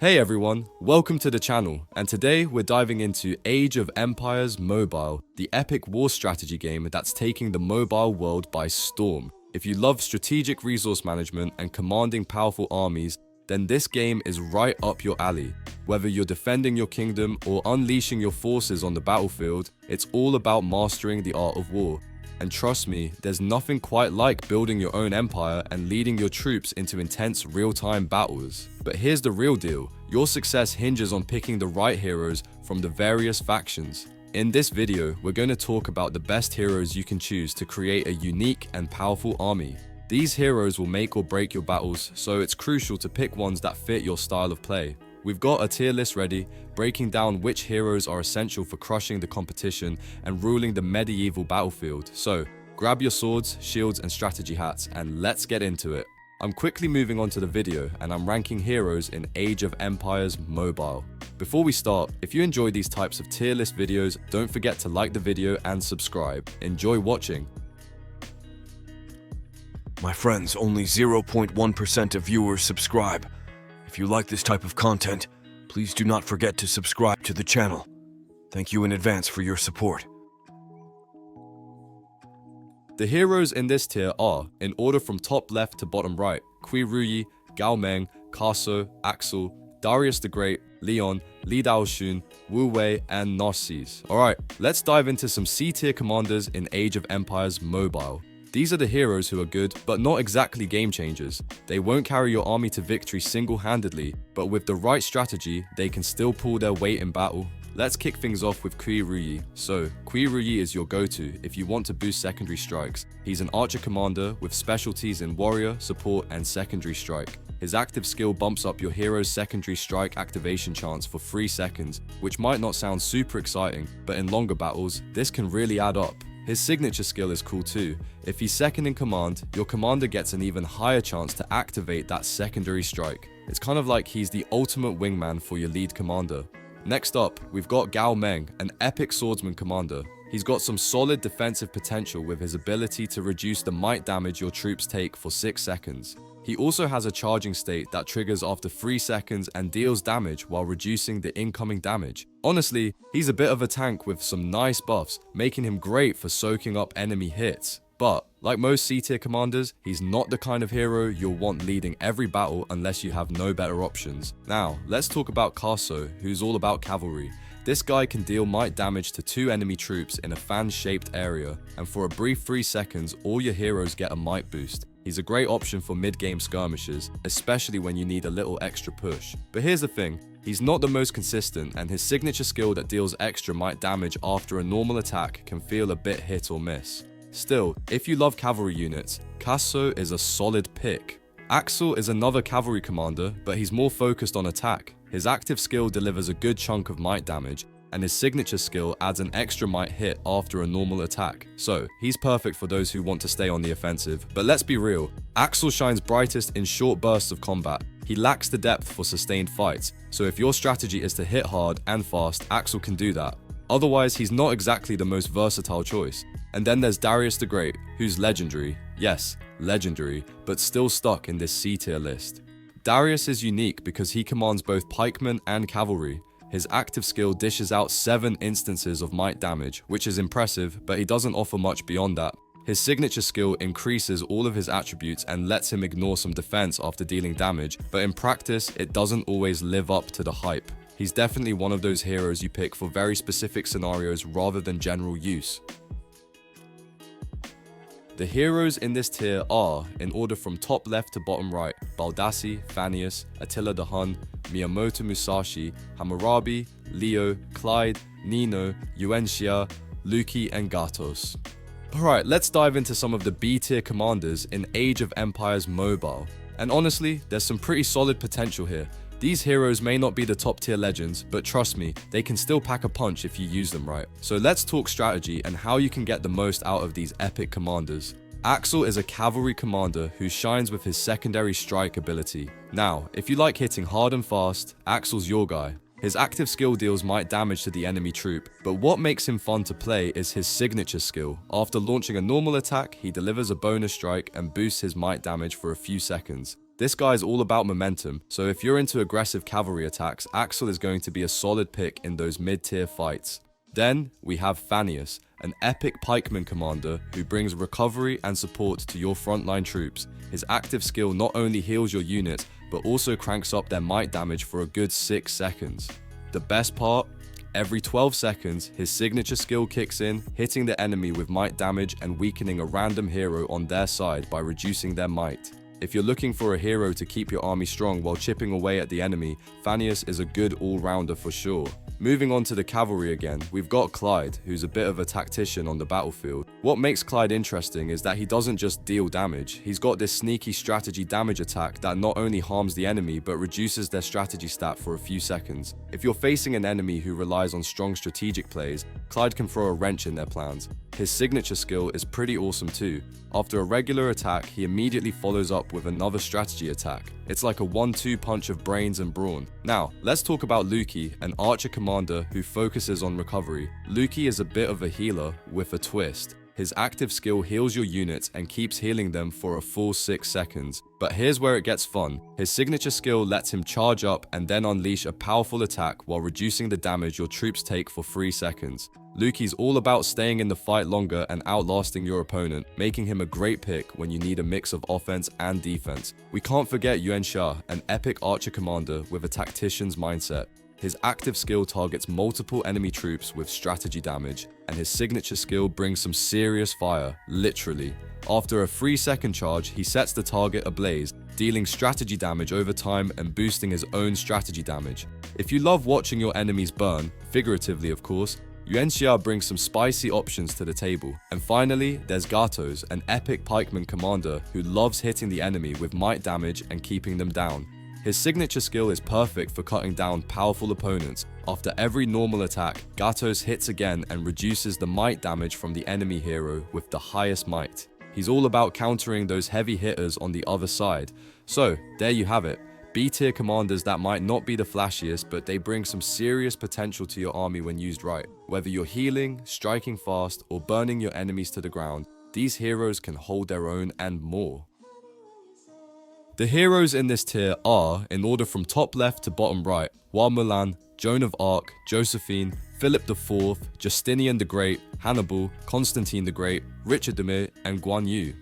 Hey everyone, welcome to the channel, and today we're diving into Age of Empires Mobile, the epic war strategy game that's taking the mobile world by storm. If you love strategic resource management and commanding powerful armies, then this game is right up your alley. Whether you're defending your kingdom or unleashing your forces on the battlefield, it's all about mastering the art of war. And trust me, there's nothing quite like building your own empire and leading your troops into intense real-time battles. But here's the real deal, your success hinges on picking the right heroes from the various factions. In this video, we're going to talk about the best heroes you can choose to create a unique and powerful army. These heroes will make or break your battles, so it's crucial to pick ones that fit your style of play. We've got a tier list ready, breaking down which heroes are essential for crushing the competition and ruling the medieval battlefield. So, grab your swords, shields and strategy hats and let's get into it. I'm quickly moving on to the video and I'm ranking heroes in Age of Empires Mobile. Before we start, if you enjoy these types of tier list videos, don't forget to like the video and subscribe. Enjoy watching. My friends, only 0.1% of viewers subscribe. If you like this type of content, please do not forget to subscribe to the channel. Thank you in advance for your support. The heroes in this tier are, in order from top left to bottom right, Qi Ruyi, Gao Meng, Kaso, Axel, Darius the Great, Leon, Li Daoxun, Wu Wei, and Narcisse. Alright, let's dive into some C-tier commanders in Age of Empires Mobile. These are the heroes who are good, but not exactly game changers. They won't carry your army to victory single-handedly, but with the right strategy, they can still pull their weight in battle. Let's kick things off with Qi Ruyi. So, Qi Ruyi is your go-to if you want to boost secondary strikes. He's an archer commander with specialties in warrior, support, and secondary strike. His active skill bumps up your hero's secondary strike activation chance for 3 seconds, which might not sound super exciting, but in longer battles, this can really add up. His signature skill is cool too. If he's second in command, your commander gets an even higher chance to activate that secondary strike. It's kind of like he's the ultimate wingman for your lead commander. Next up, we've got Gao Meng, an epic swordsman commander. He's got some solid defensive potential with his ability to reduce the might damage your troops take for 6 seconds. He also has a charging state that triggers after 3 seconds and deals damage while reducing the incoming damage. Honestly, he's a bit of a tank with some nice buffs, making him great for soaking up enemy hits. But, like most C-tier commanders, he's not the kind of hero you'll want leading every battle unless you have no better options. Now, let's talk about Kaso, who's all about cavalry. This guy can deal might damage to 2 enemy troops in a fan-shaped area, and for a brief 3 seconds, all your heroes get a might boost. He's a great option for mid-game skirmishes, especially when you need a little extra push. But here's the thing, he's not the most consistent, and his signature skill that deals extra might damage after a normal attack can feel a bit hit or miss. Still, if you love cavalry units, Kaso is a solid pick. Axel is another cavalry commander, but he's more focused on attack. His active skill delivers a good chunk of might damage, and his signature skill adds an extra might hit after a normal attack. So, he's perfect for those who want to stay on the offensive. But let's be real, Axel shines brightest in short bursts of combat. He lacks the depth for sustained fights, so if your strategy is to hit hard and fast, Axel can do that. Otherwise, he's not exactly the most versatile choice. And then there's Darius the Great, who's legendary. Yes, legendary, but still stuck in this C-tier list. Darius is unique because he commands both pikemen and cavalry. His active skill dishes out 7 instances of might damage, which is impressive, but he doesn't offer much beyond that. His signature skill increases all of his attributes and lets him ignore some defense after dealing damage, but in practice, it doesn't always live up to the hype. He's definitely one of those heroes you pick for very specific scenarios rather than general use. The heroes in this tier are, in order from top left to bottom right, Baldassi, Fannius, Attila the Hun, Miyamoto Musashi, Hammurabi, Leo, Clyde, Nino, Yuanxia, Luki, and Gatos. Alright, let's dive into some of the B-tier commanders in Age of Empires Mobile. And honestly, there's some pretty solid potential here. These heroes may not be the top tier legends, but trust me, they can still pack a punch if you use them right. So let's talk strategy and how you can get the most out of these epic commanders. Axel is a cavalry commander who shines with his secondary strike ability. Now, if you like hitting hard and fast, Axel's your guy. His active skill deals might damage to the enemy troop, but what makes him fun to play is his signature skill. After launching a normal attack, he delivers a bonus strike and boosts his might damage for a few seconds. This guy is all about momentum, so if you're into aggressive cavalry attacks, Axel is going to be a solid pick in those mid-tier fights. Then, we have Fannius, an epic pikeman commander who brings recovery and support to your frontline troops. His active skill not only heals your units, but also cranks up their might damage for a good 6 seconds. The best part? Every 12 seconds, his signature skill kicks in, hitting the enemy with might damage and weakening a random hero on their side by reducing their might. If you're looking for a hero to keep your army strong while chipping away at the enemy, Fannius is a good all-rounder for sure. Moving on to the cavalry again, we've got Clyde, who's a bit of a tactician on the battlefield. What makes Clyde interesting is that he doesn't just deal damage, he's got this sneaky strategy damage attack that not only harms the enemy but reduces their strategy stat for a few seconds. If you're facing an enemy who relies on strong strategic plays, Clyde can throw a wrench in their plans. His signature skill is pretty awesome too. After a regular attack, he immediately follows up with another strategy attack. It's like a 1-2 punch of brains and brawn. Now, let's talk about Luki, an archer commander who focuses on recovery. Luki is a bit of a healer with a twist. His active skill heals your units and keeps healing them for a full 6 seconds. But here's where it gets fun. His signature skill lets him charge up and then unleash a powerful attack while reducing the damage your troops take for 3 seconds. Luki's all about staying in the fight longer and outlasting your opponent, making him a great pick when you need a mix of offense and defense. We can't forget Yuan Xia, an epic archer commander with a tactician's mindset. His active skill targets multiple enemy troops with strategy damage, and his signature skill brings some serious fire, literally. After a 3-second charge, he sets the target ablaze, dealing strategy damage over time and boosting his own strategy damage. If you love watching your enemies burn, figuratively of course, Yuan Xia brings some spicy options to the table. And finally, there's Gatos, an epic pikeman commander who loves hitting the enemy with might damage and keeping them down. His signature skill is perfect for cutting down powerful opponents. After every normal attack, Gatos hits again and reduces the might damage from the enemy hero with the highest might. He's all about countering those heavy hitters on the other side. So, there you have it. B-tier commanders that might not be the flashiest, but they bring some serious potential to your army when used right. Whether you're healing, striking fast, or burning your enemies to the ground, these heroes can hold their own and more. The heroes in this tier are, in order from top left to bottom right, Hua Mulan, Joan of Arc, Josephine, Philip IV, Justinian the Great, Hannibal, Constantine the Great, Richard the Mid, and Guan Yu.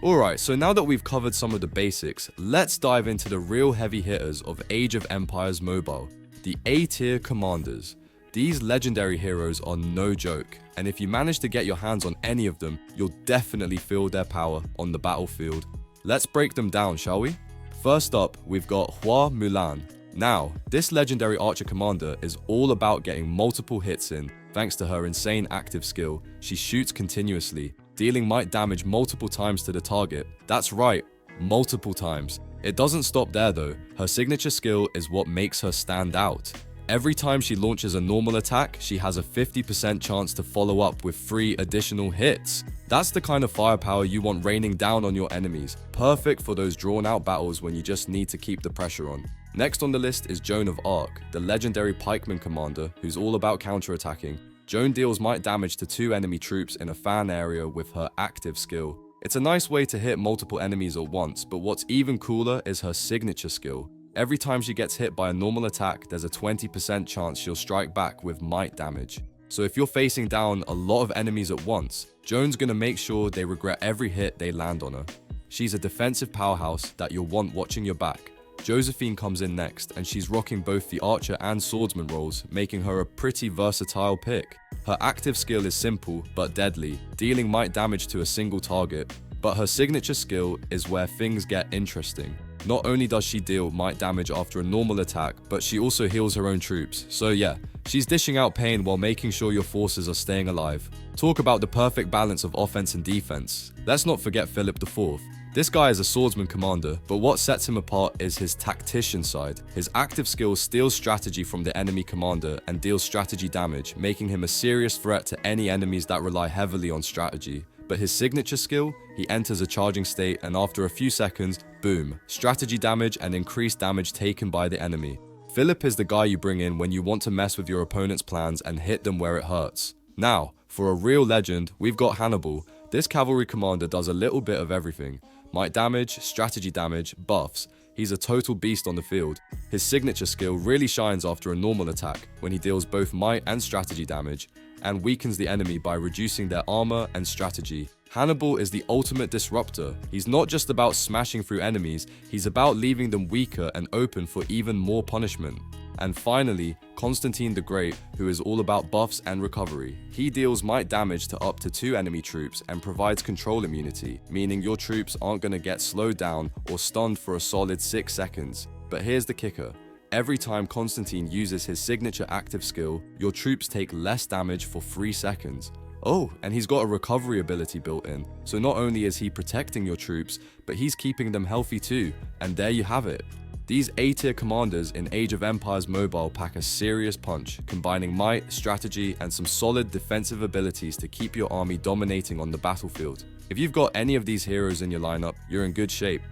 Alright, so now that we've covered some of the basics, let's dive into the real heavy hitters of Age of Empires Mobile, the A-tier commanders. These legendary heroes are no joke, and if you manage to get your hands on any of them, you'll definitely feel their power on the battlefield. Let's break them down, shall we? First up, we've got Hua Mulan. Now, this legendary archer commander is all about getting multiple hits in. Thanks to her insane active skill, she shoots continuously, dealing might damage multiple times to the target. That's right, multiple times. It doesn't stop there though. Her signature skill is what makes her stand out. Every time she launches a normal attack, she has a 50% chance to follow up with 3 additional hits. That's the kind of firepower you want raining down on your enemies. Perfect for those drawn out battles when you just need to keep the pressure on. Next on the list is Joan of Arc, the legendary pikeman commander who's all about counterattacking. Joan deals might damage to 2 enemy troops in a fan area with her active skill. It's a nice way to hit multiple enemies at once, but what's even cooler is her signature skill. Every time she gets hit by a normal attack, there's a 20% chance she'll strike back with might damage. So if you're facing down a lot of enemies at once, Joan's gonna make sure they regret every hit they land on her. She's a defensive powerhouse that you'll want watching your back. Josephine comes in next, and she's rocking both the archer and swordsman roles, making her a pretty versatile pick. Her active skill is simple but deadly, dealing might damage to a single target. But her signature skill is where things get interesting. Not only does she deal might damage after a normal attack, but she also heals her own troops. So yeah, she's dishing out pain while making sure your forces are staying alive. Talk about the perfect balance of offense and defense. Let's not forget Philip IV. This guy is a swordsman commander, but what sets him apart is his tactician side. His active skill steals strategy from the enemy commander and deals strategy damage, making him a serious threat to any enemies that rely heavily on strategy. But his signature skill, he enters a charging state and after a few seconds, boom, strategy damage and increased damage taken by the enemy. Philip is the guy you bring in when you want to mess with your opponent's plans and hit them where it hurts. Now, for a real legend, we've got Hannibal. This cavalry commander does a little bit of everything. Might damage, strategy damage, buffs. he's a total beast on the field. His signature skill really shines after a normal attack when he deals both might and strategy damage, and weakens the enemy by reducing their armor and strategy. Hannibal is the ultimate disruptor. He's not just about smashing through enemies, he's about leaving them weaker and open for even more punishment. And finally, Constantine the Great, who is all about buffs and recovery. He deals might damage to up to 2 enemy troops and provides control immunity, meaning your troops aren't going to get slowed down or stunned for a solid 6 seconds. But here's the kicker. Every time Constantine uses his signature active skill, your troops take less damage for 3 seconds. Oh, and he's got a recovery ability built in, so not only is he protecting your troops, but he's keeping them healthy too, and there you have it. These A-tier commanders in Age of Empires Mobile pack a serious punch, combining might, strategy, and some solid defensive abilities to keep your army dominating on the battlefield. If you've got any of these heroes in your lineup, you're in good shape.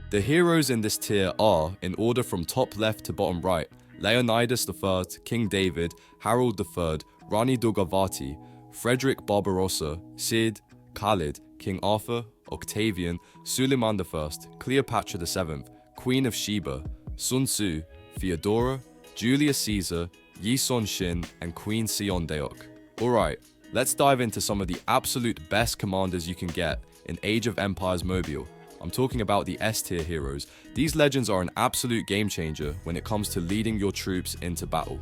The heroes in this tier are, in order from top left to bottom right, Leonidas III, King David, Harold III, Rani Durgavati, Frederick Barbarossa, Cid, Khalid, King Arthur, Octavian, Suleiman I, Cleopatra VII, Queen of Sheba, Sun Tzu, Theodora, Julius Caesar, Yi Son Shin, and Queen Seondeok. Alright, let's dive into some of the absolute best commanders you can get in Age of Empires Mobile. I'm talking about the S-tier heroes. These legends are an absolute game changer when it comes to leading your troops into battle.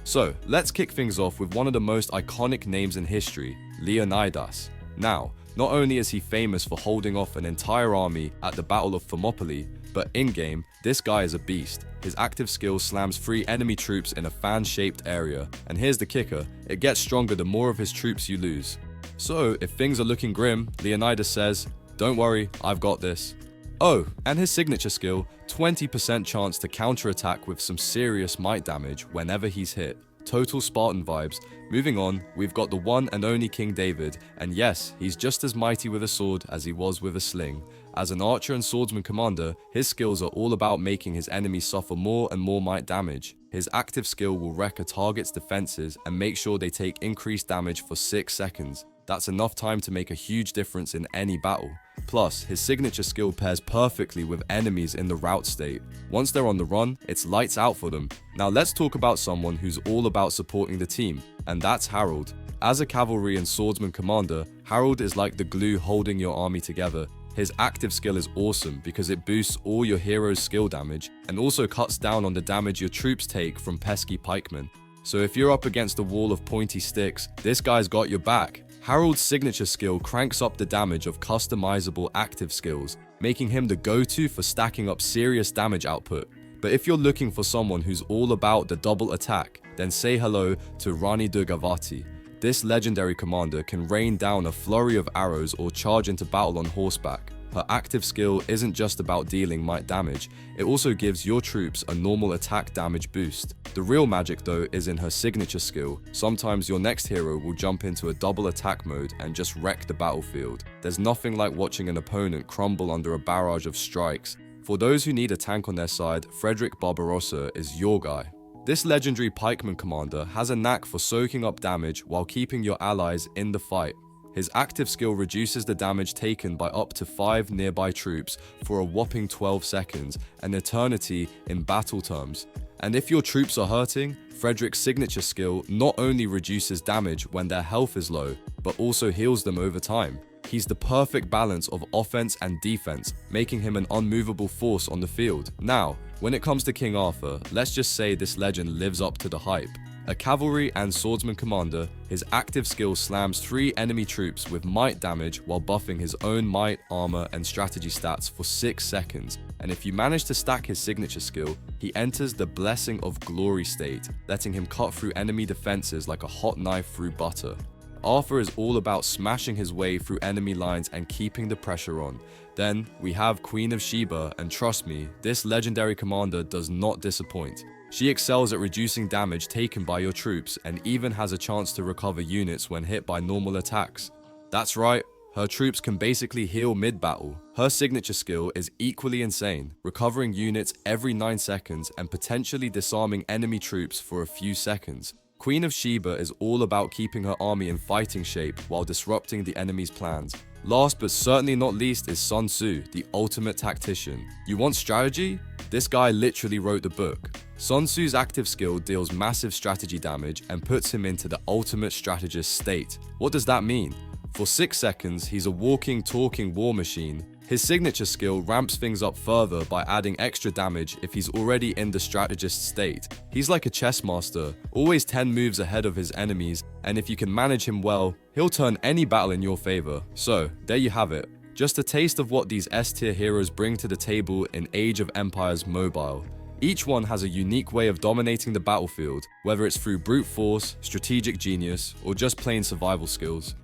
So, let's kick things off with one of the most iconic names in history, Leonidas. Now, not only is he famous for holding off an entire army at the Battle of Thermopylae, but in-game, this guy is a beast. His active skill slams 3 enemy troops in a fan-shaped area, and here's the kicker, it gets stronger the more of his troops you lose. So, if things are looking grim, Leonidas says, "Don't worry, I've got this." Oh, and his signature skill, 20% chance to counterattack with some serious might damage whenever he's hit. Total Spartan vibes. Moving on, we've got the one and only King David, and yes, he's just as mighty with a sword as he was with a sling. As an archer and swordsman commander, his skills are all about making his enemies suffer more and more might damage. His active skill will wreck a target's defenses and make sure they take increased damage for 6 seconds. That's enough time to make a huge difference in any battle. Plus, his signature skill pairs perfectly with enemies in the rout state. Once they're on the run, it's lights out for them. Now let's talk about someone who's all about supporting the team, and that's Harold. As a cavalry and swordsman commander, Harold is like the glue holding your army together. His active skill is awesome because it boosts all your heroes' skill damage and also cuts down on the damage your troops take from pesky pikemen. So if you're up against a wall of pointy sticks, this guy's got your back. Harold's signature skill cranks up the damage of customizable active skills, making him the go-to for stacking up serious damage output. But if you're looking for someone who's all about the double attack, then say hello to Rani Durgavati. This legendary commander can rain down a flurry of arrows or charge into battle on horseback. Her active skill isn't just about dealing might damage, it also gives your troops a normal attack damage boost. The real magic though is in her signature skill. Sometimes your next hero will jump into a double attack mode and just wreck the battlefield. There's nothing like watching an opponent crumble under a barrage of strikes. For those who need a tank on their side, Frederick Barbarossa is your guy. This legendary pikeman commander has a knack for soaking up damage while keeping your allies in the fight. His active skill reduces the damage taken by up to 5 nearby troops for a whopping 12 seconds, an eternity in battle terms. And if your troops are hurting, Frederick's signature skill not only reduces damage when their health is low, but also heals them over time. He's the perfect balance of offense and defense, making him an unmovable force on the field. Now, when it comes to King Arthur, let's just say this legend lives up to the hype. A cavalry and swordsman commander, his active skill slams 3 enemy troops with might damage while buffing his own might, armor, and strategy stats for 6 seconds. And if you manage to stack his signature skill, he enters the blessing of glory state, letting him cut through enemy defenses like a hot knife through butter. Arthur is all about smashing his way through enemy lines and keeping the pressure on. Then we have Queen of Sheba, and trust me, this legendary commander does not disappoint. She excels at reducing damage taken by your troops and even has a chance to recover units when hit by normal attacks. That's right, her troops can basically heal mid-battle. Her signature skill is equally insane, recovering units every 9 seconds and potentially disarming enemy troops for a few seconds. Queen of Sheba is all about keeping her army in fighting shape while disrupting the enemy's plans. Last but certainly not least is Sun Tzu, the ultimate tactician. You want strategy? This guy literally wrote the book. Sun Tzu's active skill deals massive strategy damage and puts him into the ultimate strategist state. What does that mean? For 6 seconds, he's a walking, talking war machine. His signature skill ramps things up further by adding extra damage if he's already in the strategist state. He's like a chess master, always 10 moves ahead of his enemies, and if you can manage him well, he'll turn any battle in your favor. So, there you have it. Just a taste of what these S-tier heroes bring to the table in Age of Empires Mobile. Each one has a unique way of dominating the battlefield, whether it's through brute force, strategic genius, or just plain survival skills.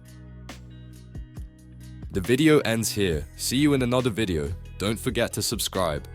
The video ends here. See you in another video. Don't forget to subscribe.